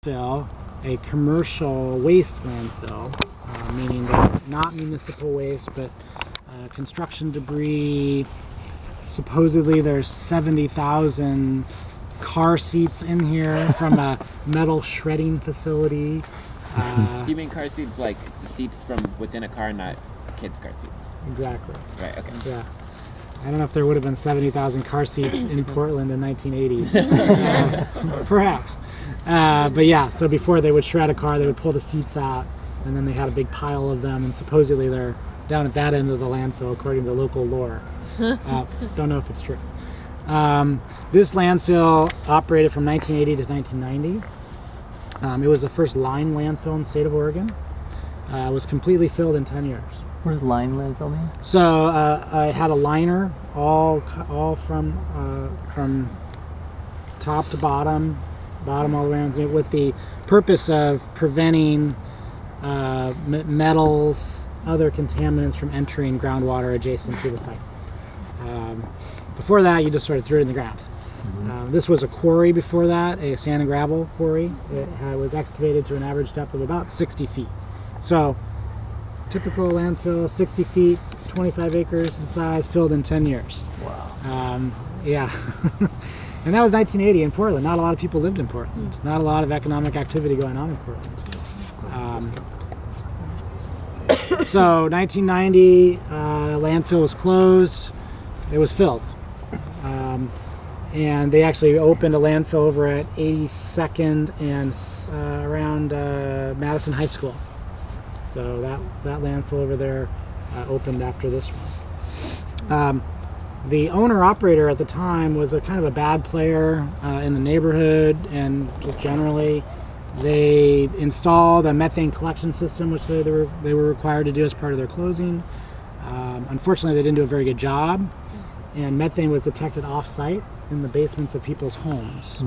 landfill, a commercial waste landfill, meaning that not municipal waste, but construction debris. Supposedly there's 70,000 car seats in here from a metal shredding facility. You mean car seats like seats from within a car, not kids' car seats? Exactly. Right, okay. Yeah. I don't know if there would have been 70,000 car seats in Portland in 1980. Perhaps. But yeah, so before they would shred a car, they would pull the seats out, and then they had a big pile of them, and supposedly they're down at that end of the landfill, according to local lore. Don't know if it's true. This landfill operated from 1980 to 1990. It was the first line landfill in the state of Oregon. It was completely filled in 10 years. What does line landfill mean? So I had a liner all from top to bottom all the way around, with the purpose of preventing metals, other contaminants from entering groundwater adjacent to the site. Before that, you just sort of threw it in the ground. This was a quarry before that, a sand and gravel quarry. It was excavated to an average depth of about 60 feet. So, typical landfill, 60 feet, 25 acres in size, filled in 10 years. Wow. Yeah. And that was 1980 in Portland. Not a lot of people lived in Portland. Not a lot of economic activity going on in Portland. So 1990, landfill was closed. It was filled. And they actually opened a landfill over at 82nd and around Madison High School. So that landfill over there opened after this one. The owner-operator at the time was a kind of a bad player in the neighborhood, and just generally. They installed a methane collection system, which they were required to do as part of their closing. Unfortunately, they didn't do a very good job, and methane was detected off-site in the basements of people's homes.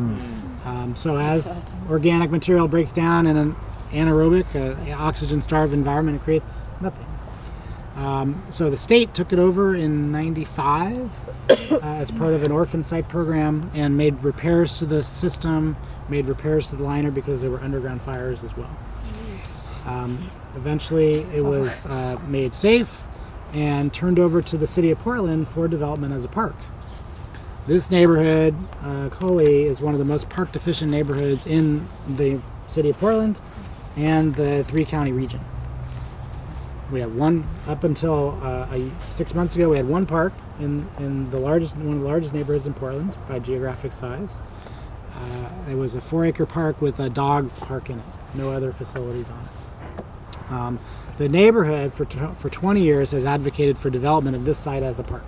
So as organic material breaks down in an anaerobic, oxygen-starved environment, it creates methane. So the state took it over in '95 as part of an orphan site program and made repairs to the system, made repairs to the liner because there were underground fires as well. Eventually it was made safe and turned over to the city of Portland for development as a park. This neighborhood, Cully, is one of the most park deficient neighborhoods in the city of Portland and the 3-county region. We had one, up until 6 months ago, we had one park in one of the largest neighborhoods in Portland by geographic size. It was a 4-acre park with a dog park in it, no other facilities on it. The neighborhood for 20 years has advocated for development of this site as a park.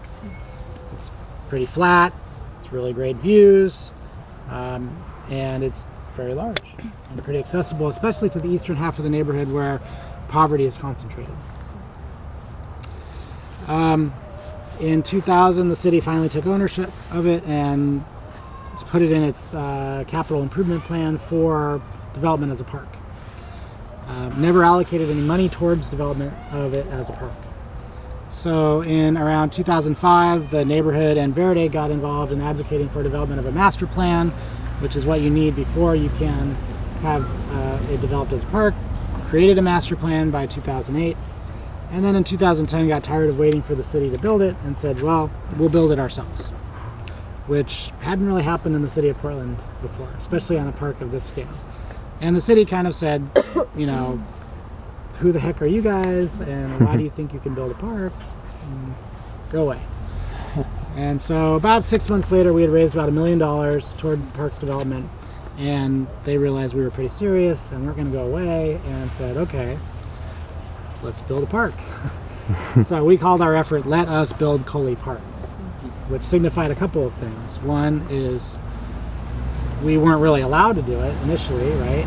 It's pretty flat, it's really great views, and it's very large and pretty accessible, especially to the eastern half of the neighborhood where poverty is concentrated. In 2000, the city finally took ownership of it and put it in its capital improvement plan for development as a park. Never allocated any money towards development of it as a park. So in around 2005, the neighborhood and Verde got involved in advocating for development of a master plan, which is what you need before you can have it developed as a park. Created a master plan by 2008. And then in 2010 got tired of waiting for the city to build it and said, well, we'll build it ourselves, which hadn't really happened in the city of Portland before, especially on a park of this scale. And the city kind of said, you know, who the heck are you guys, and why do you think you can build a park? Go away. And so about 6 months later, we had raised about $1 million toward parks development, and they realized we were pretty serious and weren't going to go away, and said, okay, let's build a park. So we called our effort Let Us Build Cully Park, which signified a couple of things. One is we weren't really allowed to do it initially, right?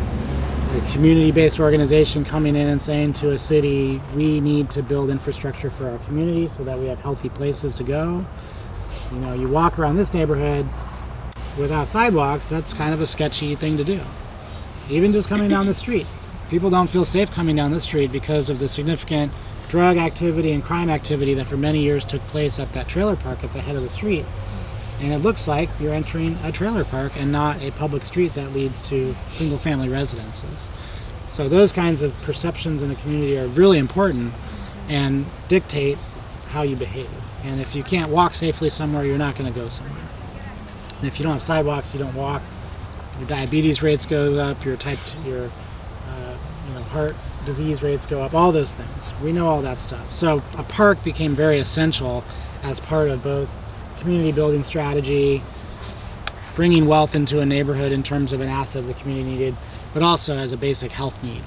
A community-based organization coming in and saying to a city, we need to build infrastructure for our community so that we have healthy places to go. You know, you walk around this neighborhood without sidewalks, that's kind of a sketchy thing to do. Even just coming down the street. People don't feel safe coming down the street because of the significant drug activity and crime activity that for many years took place at that trailer park at the head of the street. and it looks like you're entering a trailer park and not a public street that leads to single-family residences. So those kinds of perceptions in a community are really important and dictate how you behave. And if you can't walk safely somewhere, you're not going to go somewhere. And if you don't have sidewalks, you don't walk. Your diabetes rates go up. Your heart disease rates go up. All those things. We know all that stuff. So a park became very essential as part of both community building strategy, bringing wealth into a neighborhood in terms of an asset the community needed, but also as a basic health need.